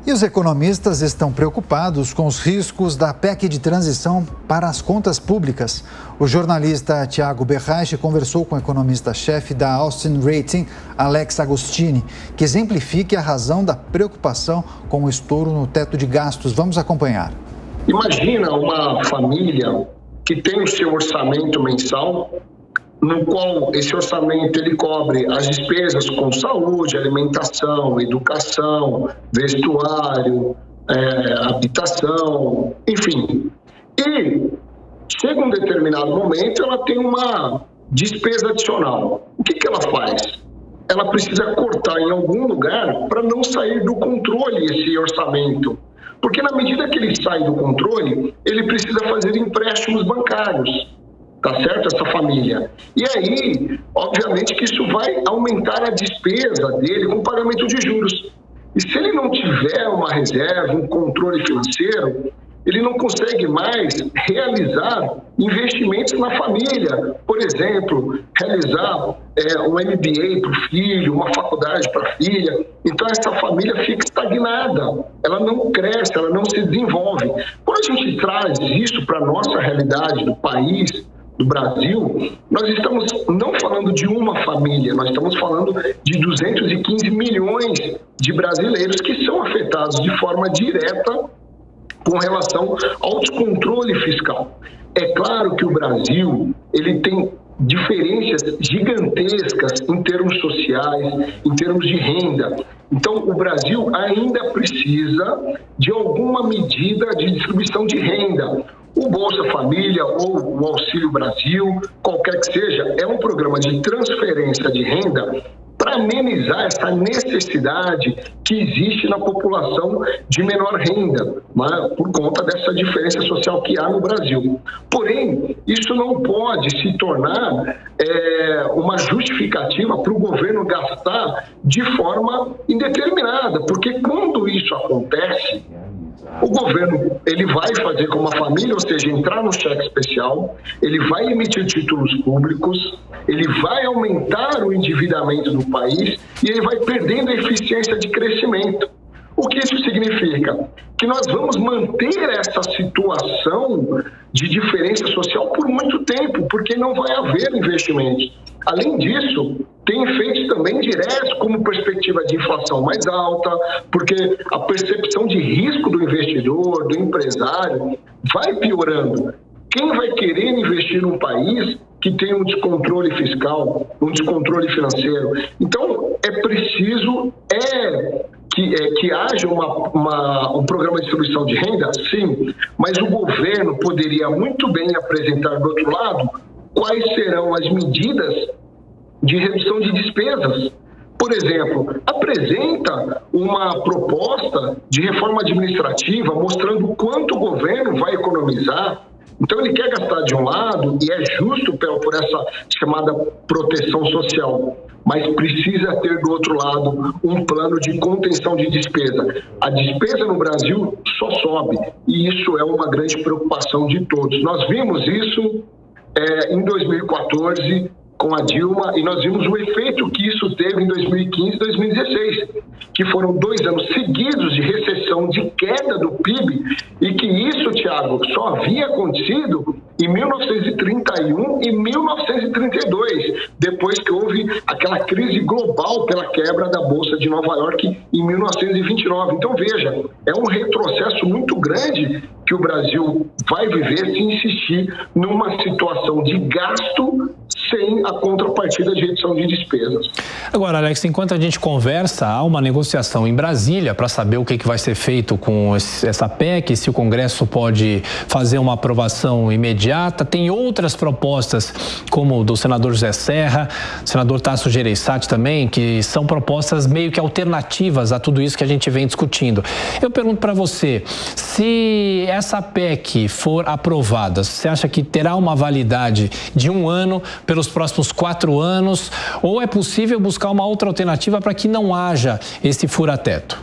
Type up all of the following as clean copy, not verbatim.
E os economistas estão preocupados com os riscos da PEC de transição para as contas públicas. O jornalista Tiago Berrache conversou com o economista-chefe da Austin Rating, Alex Agostini, que exemplifica a razão da preocupação com o estouro no teto de gastos. Vamos acompanhar. Imagina uma família que tem o seu orçamento mensal, no qual esse orçamento ele cobre as despesas com saúde, alimentação, educação, vestuário, habitação, enfim. E chega um determinado momento, ela tem uma despesa adicional. O que ela faz? Ela precisa cortar em algum lugar para não sair do controle esse orçamento. Porque na medida que ele sai do controle, ele precisa fazer empréstimos bancários. Tá certo? Essa família. E aí, obviamente que isso vai aumentar a despesa dele com pagamento de juros. E se ele não tiver uma reserva, um controle financeiro, ele não consegue mais realizar investimentos na família. Por exemplo, realizar um MBA para o filho, uma faculdade para a filha. Então, essa família fica estagnada. Ela não cresce, ela não se desenvolve. Quando a gente traz isso para a nossa realidade do país, do Brasil, nós estamos não falando de uma família, nós estamos falando de 215 milhões de brasileiros que são afetados de forma direta com relação ao descontrole fiscal. É claro que o Brasil, ele tem diferenças gigantescas em termos sociais, em termos de renda. Então, o Brasil ainda precisa de alguma medida de distribuição de renda. O Bolsa Família ou o Auxílio Brasil, qualquer que seja, é um programa de transferência de renda para amenizar essa necessidade que existe na população de menor renda, por conta dessa diferença social que há no Brasil. Porém, isso não pode se tornar uma justificativa para o governo gastar de forma indeterminada, porque quando isso acontece, o governo ele vai fazer como a família, ou seja, entrar no cheque especial, ele vai emitir títulos públicos, ele vai aumentar o endividamento do país e ele vai perdendo a eficiência de crescimento. O que isso significa? Que nós vamos manter essa situação de diferença social por muito tempo, porque não vai haver investimentos. Além disso, tem efeitos também diretos, como perspectiva de inflação mais alta, porque a percepção de risco do investidor, do empresário, vai piorando. Quem vai querer investir num país que tem um descontrole fiscal, um descontrole financeiro? Então, é preciso que haja um programa de distribuição de renda, sim, mas o governo poderia muito bem apresentar, do outro lado, quais serão as medidas de redução de despesas. Por exemplo, apresenta uma proposta de reforma administrativa mostrando quanto o governo vai economizar. Então, ele quer gastar de um lado, e é justo por essa chamada proteção social, mas precisa ter do outro lado um plano de contenção de despesa. A despesa no Brasil só sobe, e isso é uma grande preocupação de todos. Nós vimos isso em 2014, com a Dilma, e nós vimos o efeito que isso teve em 2015 e 2016, que foram 2 anos seguidos de recessão, de queda do PIB, e que isso, Tiago, só havia acontecido em 1931 e 1932, depois que houve aquela crise global pela quebra da Bolsa de Nova York em 1929. Então, veja, é um retrocesso muito grande que o Brasil vai viver se insistir numa situação de gasto sem a contrapartida de redução de despesas. Agora, Alex, enquanto a gente conversa, há uma negociação em Brasília para saber o que vai ser feito com essa PEC, se o Congresso pode fazer uma aprovação imediata. Tem outras propostas, como do senador José Serra, senador Tasso Gereissati também, que são propostas meio que alternativas a tudo isso que a gente vem discutindo. Eu pergunto para você, se essa PEC for aprovada, você acha que terá uma validade de 1 ano pelos próximos 4 anos, ou é possível buscar uma outra alternativa para que não haja esse fura-teto?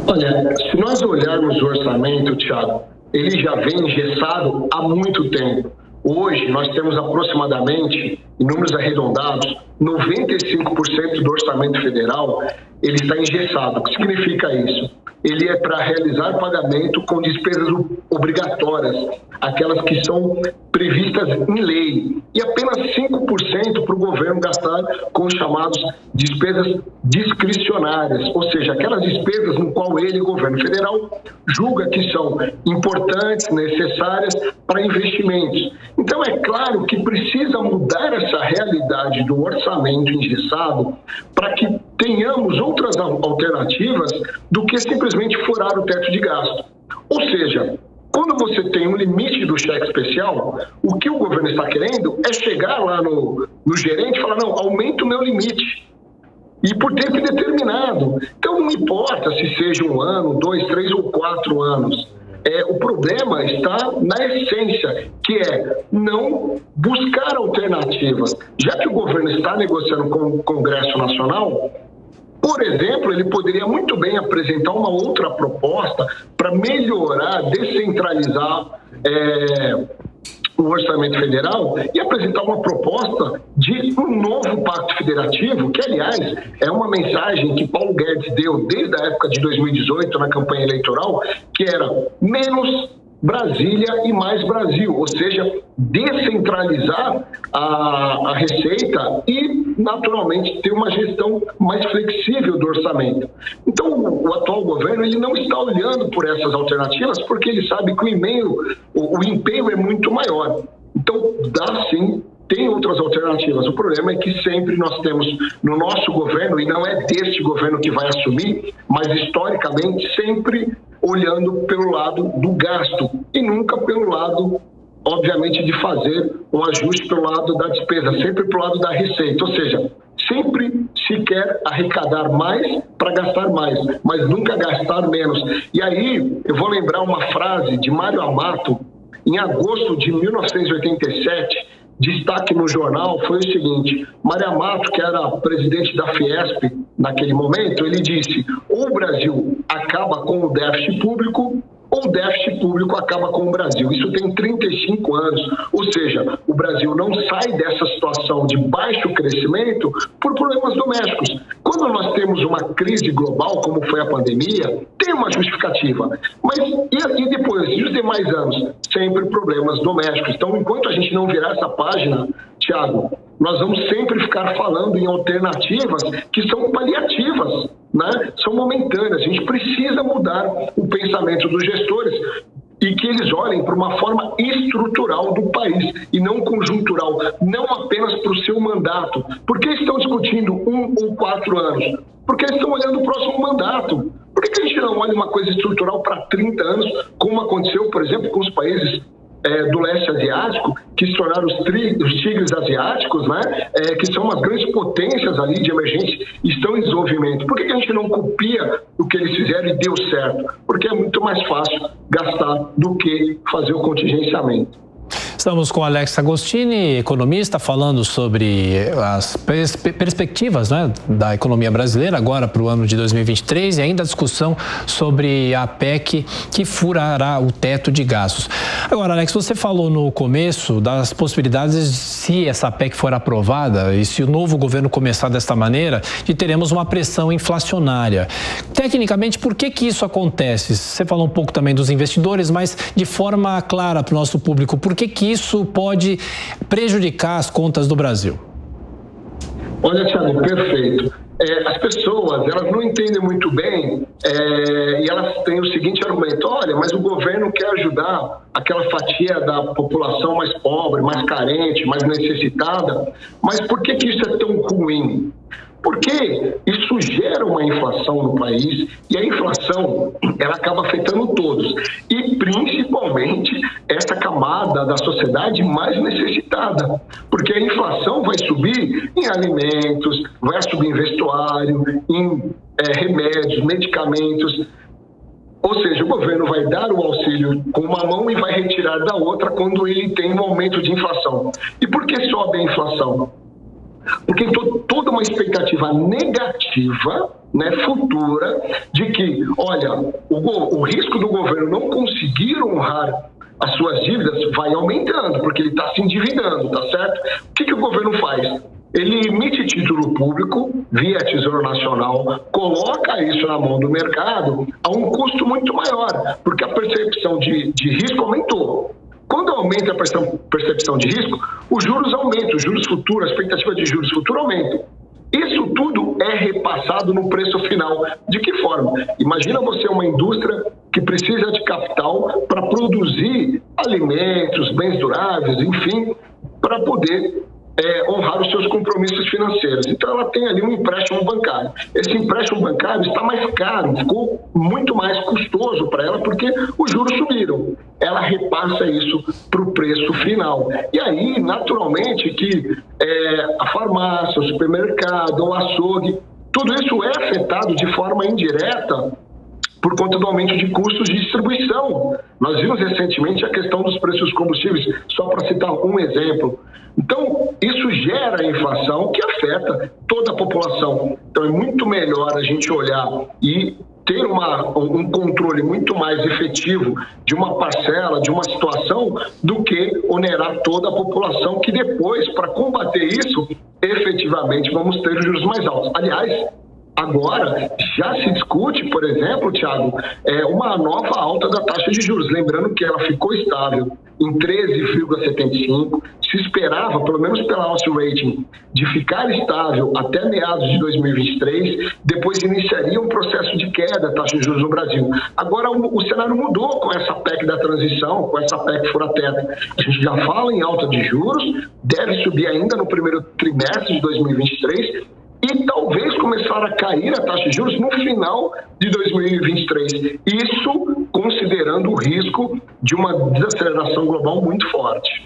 Olha, se nós olharmos o orçamento, Thiago, ele já vem engessado há muito tempo. Hoje, nós temos aproximadamente em números arredondados, 95% do orçamento federal ele está engessado. O que significa isso? Ele é para realizar pagamento com despesas obrigatórias, aquelas que são previstas em lei, e apenas 5% para o governo gastar com os chamados despesas discricionárias, ou seja, aquelas despesas no qual ele, governo federal, julga que são importantes, necessárias para investimentos. Então é claro que precisa mudar essa realidade do orçamento engessado para que tenhamos outras alternativas do que simplesmente furar o teto de gasto. Ou seja, quando você tem um limite do cheque especial, o que o governo está querendo é chegar lá no gerente e falar, não, aumenta o meu limite. E por tempo indeterminado. Então não importa se seja 1 ano, 2, 3 ou 4 anos. O problema está na essência, que é não buscar alternativas. Já que o governo está negociando com o Congresso Nacional, por exemplo, ele poderia muito bem apresentar uma outra proposta para melhorar, descentralizar o orçamento federal e apresentar uma proposta de um novo pacto federativo, que, aliás, é uma mensagem que Paulo Guedes deu desde a época de 2018, na campanha eleitoral, que era menos Brasília e mais Brasil, ou seja, descentralizar a receita e, naturalmente, ter uma gestão mais flexível do orçamento. Então, o atual governo ele não está olhando por essas alternativas porque ele sabe que o empenho é muito maior. Então, dá sim, tem outras alternativas. O problema é que sempre nós temos no nosso governo, e não é deste governo que vai assumir, mas historicamente sempre olhando pelo lado do gasto e nunca pelo lado, obviamente, de fazer um ajuste pelo lado da despesa, sempre pelo lado da receita. Ou seja, sempre se quer arrecadar mais para gastar mais, mas nunca gastar menos. E aí eu vou lembrar uma frase de Mário Amato, em agosto de 1987, destaque no jornal foi o seguinte: Mário Amato, que era presidente da Fiesp naquele momento, ele disse: ou o Brasil acaba com o déficit público, ou o déficit público acaba com o Brasil. Isso tem 35 anos, ou seja, o Brasil não sai dessa situação de baixo crescimento por problemas domésticos. Quando nós temos uma crise global, como foi a pandemia, tem uma justificativa, mas e depois, e os demais anos? Sempre problemas domésticos. Então, enquanto a gente não virar essa página, Thiago, nós vamos sempre ficar falando em alternativas que são paliativas, né? São momentâneas. A gente precisa mudar o pensamento dos gestores e que eles olhem para uma forma estrutural do país e não conjuntural, não apenas para o seu mandato. Por que estão discutindo 1 ou 4 anos? Porque estão olhando o próximo mandato. Por que a gente não olha uma coisa estrutural para 30 anos, como aconteceu, por exemplo, com os países do leste asiático, que se tornaram os tigres asiáticos, né? Que são umas grandes potências ali de emergência e estão em desenvolvimento. Por que a gente não copia o que eles fizeram e deu certo? Porque é muito mais fácil gastar do que fazer o contingenciamento. Estamos com Alex Agostini, economista, falando sobre as perspectivas, né, da economia brasileira agora para o ano de 2023 e ainda a discussão sobre a PEC que furará o teto de gastos. Agora, Alex, você falou no começo das possibilidades, se essa PEC for aprovada e se o novo governo começar desta maneira, de teremos uma pressão inflacionária. Tecnicamente, por que isso acontece? Você falou um pouco também dos investidores, mas de forma clara para o nosso público, por que isso pode prejudicar as contas do Brasil? Olha, Thiago, perfeito. As pessoas, elas não entendem muito bem e elas têm o seguinte argumento: olha, mas o governo quer ajudar aquela fatia da população mais pobre, mais carente, mais necessitada, mas por que isso é tão ruim? Porque isso gera uma inflação no país e a inflação ela acaba afetando todos e principalmente essa camada da sociedade mais necessitada, porque a inflação vai subir em alimentos, vai subir em vestuário, em remédios, medicamentos. Ou seja, o governo vai dar o auxílio com uma mão e vai retirar da outra quando ele tem um aumento de inflação. E por que sobe a inflação? Porque toda uma expectativa negativa, né, futura, de que, olha, o risco do governo não conseguir honrar as suas dívidas, vai aumentando, porque ele está se endividando, tá certo? O que o governo faz? Ele emite título público via Tesouro Nacional, coloca isso na mão do mercado a um custo muito maior, porque a percepção de risco aumentou. Quando aumenta a percepção de risco, os juros aumentam, os juros futuros, a expectativa de juros futuro aumenta. Isso tudo é repassado no preço final. De que forma? Imagina você uma indústria que precisa de capital para produzir alimentos, bens duráveis, enfim, para poder honrar os seus compromissos financeiros. Então, ela tem ali um empréstimo bancário. Esse empréstimo bancário está mais caro, ficou muito mais custoso para ela porque os juros subiram. Ela repassa isso para o preço final. E aí, naturalmente, que a farmácia, o supermercado, o açougue, tudo isso é afetado de forma indireta por conta do aumento de custos de distribuição. Nós vimos recentemente a questão dos preços dos combustíveis, só para citar um exemplo. Então, isso gera inflação que afeta toda a população. Então, é muito melhor a gente olhar e ter um controle muito mais efetivo de uma parcela, de uma situação, do que onerar toda a população, que depois, para combater isso, efetivamente vamos ter os juros mais altos. Aliás, agora já se discute, por exemplo, Thiago, uma nova alta da taxa de juros. Lembrando que ela ficou estável em 13,75%, se esperava, pelo menos pela Austin Rating, de ficar estável até meados de 2023, depois iniciaria um processo de queda da taxa de juros no Brasil. Agora o cenário mudou com essa PEC da transição, com essa PEC fura-teto. A gente já fala em alta de juros, deve subir ainda no primeiro trimestre de 2023, e talvez começar a cair a taxa de juros no final de 2023. Isso considerando o risco de uma desaceleração global muito forte.